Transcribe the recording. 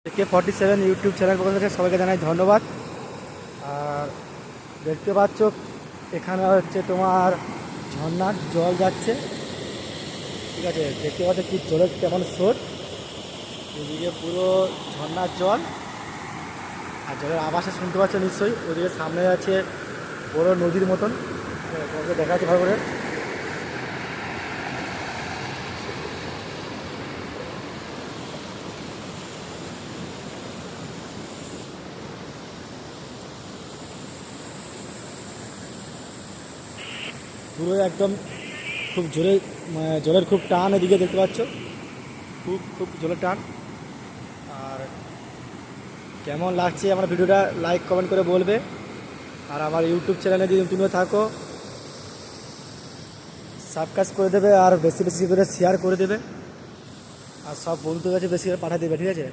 AK47 YouTube channel পক্ষ থেকে সবাইকে জানাই ধন্যবাদ। আর দেখতে পাচ্ছ এখানে হচ্ছে তোমার ঝর্ণার জল যাচ্ছে, ঠিক আছে। দেখতে পাচ্ছ কি জলের কেমন স্রোত, এদিকে পুরো ঝর্ণার জল আর জলের আওয়াজটা শুনতে পাচ্ছ নিশ্চয়ই। ওদিকে সামনে আছে বড় নদীর মতন, তোমাকে দেখা যাচ্ছে ভালো করে। পুরো একদম খুব জোরে জলের খুব টান, এদিকে দেখতে পাচ্ছ খুব খুব জলের টান। আর কেমন লাগছে আমার ভিডিওটা লাইক কমেন্ট করে বলবে। আর আমার ইউটিউব চ্যানেলে যদি তুমিও থাকো সাবস্ক্রাইব করে দেবে, আর বেশি বেশি করে শেয়ার করে দেবে, আর সব বন্ধুদের কাছে বেশি করে পাঠিয়ে দেবে, ঠিক আছে।